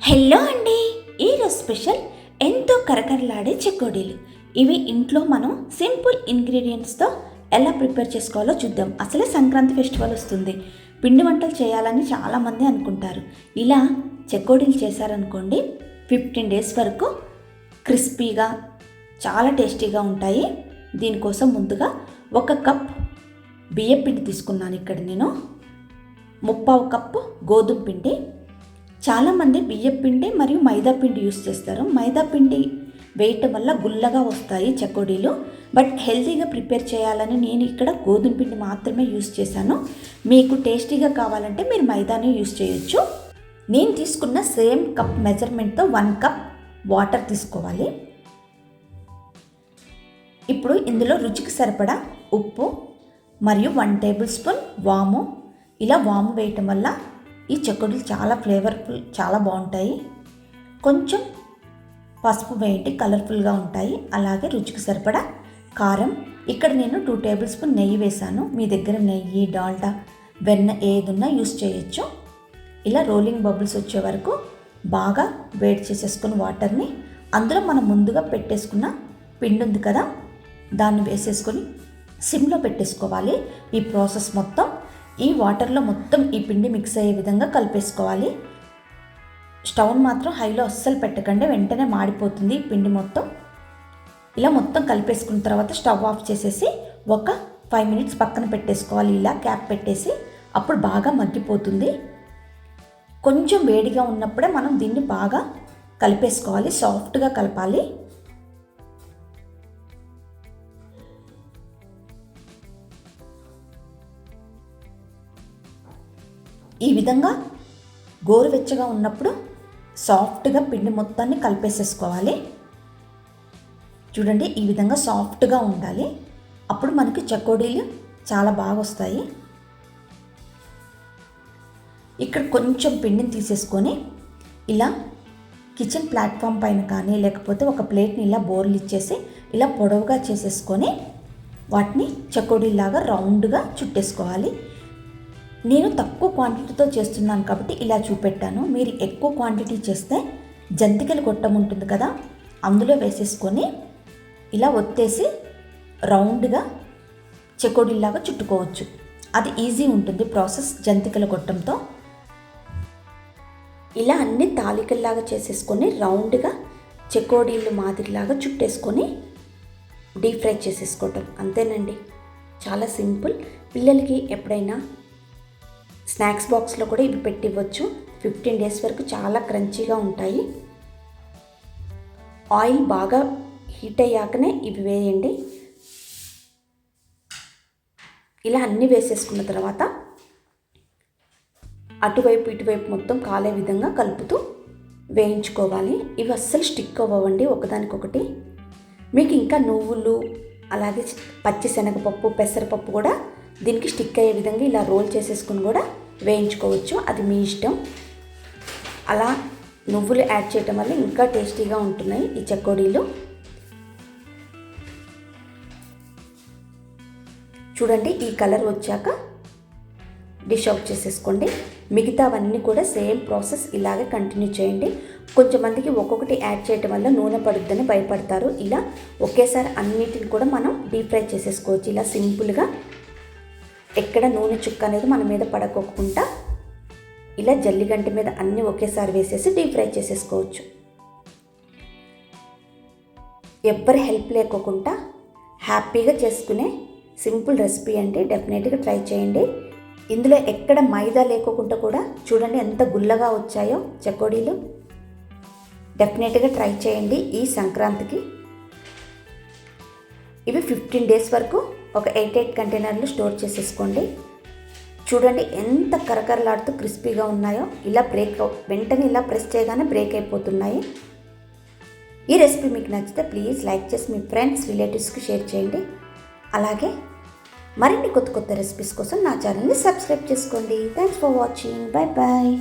Hello అండి, ఈరోజు special ఎంతో కరకరలాడే చెకోడీలు. ఇవి ఇంట్లో మనం సింపుల్ ఇంగ్రీడియంట్స్తో ఎలా ప్రిపేర్ చేసుకోవాలో చూద్దాం. అసలే సంక్రాంతి ఫెస్టివల్ వస్తుంది, పిండి వంటలు చేయాలని చాలామంది అనుకుంటారు. ఇలా చెకోడీలు చేశారనుకోండి 15 days వరకు క్రిస్పీగా చాలా టేస్టీగా ఉంటాయి. దీనికోసం ముందుగా 1 కప్ బియ్యం పిండి తీసుకున్నాను. ఇక్కడ నేను 3/4 కప్పు గోధుమ పిండి. చాలామంది బియ్యం పిండి మరియు మైదా పిండి యూస్ చేస్తారు. మైదా పిండి వేయటం వల్ల గుల్లగా వస్తాయి చెకోడీలు. బట్ హెల్తీగా ప్రిపేర్ చేయాలని నేను ఇక్కడ గోధుమ పిండి మాత్రమే యూస్ చేశాను. మీకు టేస్టీగా కావాలంటే మీరు మైదానే యూస్ చేయొచ్చు. నేను తీసుకున్న సేమ్ కప్ మెజర్మెంట్తో 1 కప్ వాటర్ తీసుకోవాలి. ఇప్పుడు ఇందులో రుచికి సరిపడా ఉప్పు మరియు 1 టేబుల్ స్పూన్ వాము. ఇలా వాము వేయటం వల్ల ఈ చెకోడీలు చాలా ఫ్లేవర్ఫుల్, చాలా బాగుంటాయి. కొంచెం పసుపు వేయండి, కలర్ఫుల్గా ఉంటాయి. అలాగే రుచికి సరిపడా కారం. ఇక్కడ నేను 2 టేబుల్ స్పూన్ నెయ్యి వేసాను. మీ దగ్గర నెయ్యి, డాల్డా, వెన్న ఏదున్నా యూస్ చేయొచ్చు. ఇలా రోలింగ్ బబుల్స్ వచ్చే వరకు బాగా వేడి చేసేసుకుని వాటర్ని అందులో మనం ముందుగా పెట్టేసుకున్న పిండి ఉంది కదా, దాన్ని వేసేసుకొని సిమ్లో పెట్టేసుకోవాలి. ఈ ప్రాసెస్ మొత్తం ఈ వాటర్లో మొత్తం ఈ పిండి మిక్స్ అయ్యే విధంగా కలిపేసుకోవాలి. స్టవ్ మాత్రం హైలో అస్సలు పెట్టకండి, వెంటనే మాడిపోతుంది ఈ పిండి మొత్తం. ఇలా మొత్తం కలిపేసుకున్న తర్వాత స్టవ్ ఆఫ్ చేసేసి ఒక 5 minutes పక్కన పెట్టేసుకోవాలి. ఇలా క్యాప్ పెట్టేసి అప్పుడు బాగా మగ్గిపోతుంది. కొంచెం వేడిగా ఉన్నప్పుడే మనం దీన్ని బాగా కలిపేసుకోవాలి, సాఫ్ట్గా కలపాలి. ఈ విధంగా గోరువెచ్చగా ఉన్నప్పుడు సాఫ్ట్గా పిండి మొత్తాన్ని కలిపేసేసుకోవాలి. చూడండి, ఈ విధంగా సాఫ్ట్గా ఉండాలి. అప్పుడు మనకి చెకోడీలు చాలా బాగా వస్తాయి. ఇక్కడ కొంచెం పిండిని తీసేసుకొని ఇలా కిచెన్ ప్లాట్ఫామ్ పైన కానీ లేకపోతే ఒక ప్లేట్ని ఇలా బోర్లు ఇచ్చేసి ఇలా పొడవుగా చేసేసుకొని వాటిని చెకోడీలాగా రౌండ్గా చుట్టేసుకోవాలి. నేను తక్కువ క్వాంటిటీతో చేస్తున్నాను కాబట్టి ఇలా చూపెట్టాను. మీరు ఎక్కువ క్వాంటిటీ చేస్తే జంతికలు గొట్టం ఉంటుంది కదా, అందులో వేసేసుకొని ఇలా ఒత్తేసి రౌండ్గా చెకోడీలాగా చుట్టుకోవచ్చు. అది ఈజీ ఉంటుంది ప్రాసెస్ జంతికల గొట్టంతో. ఇలా అన్ని తాలికల్లాగా చేసేసుకొని రౌండ్గా చెకోడీలు మాదిరిలాగా చుట్టేసుకొని డీప్ ఫ్రై చేసేసుకోవటం, అంతేనండి. చాలా సింపుల్. పిల్లలకి ఎప్పుడైనా స్నాక్స్ బాక్స్లో కూడా ఇవి పెట్టివ్వచ్చు. 15 days వరకు చాలా క్రంచీగా ఉంటాయి. ఆయిల్ బాగా హీట్ అయ్యాకనే ఇవి వేయండి. ఇలా అన్నీ వేసేసుకున్న తర్వాత అటువైపు ఇటువైపు మొత్తం కాలే విధంగా కలుపుతూ వేయించుకోవాలి. ఇవి అస్సలు స్టిక్ అవ్వండి ఒకదానికొకటి. మీకు ఇంకా నువ్వులు, అలాగే పచ్చిశనగపప్పు, పెసరపప్పు కూడా దీనికి స్టిక్ అయ్యే విధంగా ఇలా రోల్ చేసేసుకుని కూడా వేయించుకోవచ్చు. అది మీ ఇష్టం. అలా నువ్వులు యాడ్ చేయటం వల్ల ఇంకా టేస్టీగా ఉంటున్నాయి ఈ చెకోడీలు. చూడండి, ఈ కలర్ వచ్చాక డిష్ అవుట్ చేసేసుకోండి. మిగతావన్నీ కూడా సేమ్ ప్రాసెస్ ఇలాగే కంటిన్యూ చేయండి. కొంచెంమందికి ఒక్కొక్కటి యాడ్ చేయటం వల్ల నూనె పడుద్దని భయపడతారు. ఇలా ఒకేసారి అన్నిటిని కూడా మనం డీప్ ఫ్రై చేసేసుకోవచ్చు. ఇలా సింపుల్గా ఎక్కడ నూనె చుక్క అనేది మన మీద పడకోకుండా ఇలా జల్లిగంట మీద అన్నీ ఒకేసారి వేసేసి డీప్ ఫ్రై చేసేసుకోవచ్చు. ఎవ్వరి హెల్ప్ లేకోకుండా హ్యాపీగా చేసుకునే సింపుల్ రెసిపీ అంటే డెఫినెట్గా ట్రై చేయండి. ఇందులో ఎక్కడ మైదా లేకోకుండా కూడా చూడండి ఎంత గుల్లగా వచ్చాయో చెకోడీలు. డెఫినెట్గా ట్రై చేయండి ఈ సంక్రాంతికి. ఇవి 15 days వరకు ఒక 8 కంటైనర్లు స్టోర్ చేసేసుకోండి. చూడండి ఎంత కరకరలాడుతూ క్రిస్పీగా ఉన్నాయో. ఇలా వెంటనే ఇలా ప్రెస్ చేయగానే బ్రేక్ అయిపోతున్నాయి. ఈ రెసిపీ మీకు నచ్చితే ప్లీజ్ లైక్ చేసి మీ ఫ్రెండ్స్, రిలేటివ్స్కి షేర్ చేయండి. అలాగే మరిన్ని కొత్త రెసిపీస్ కోసం నా ఛానల్ని సబ్స్క్రైబ్ చేసుకోండి. Thanks for watching. Bye bye.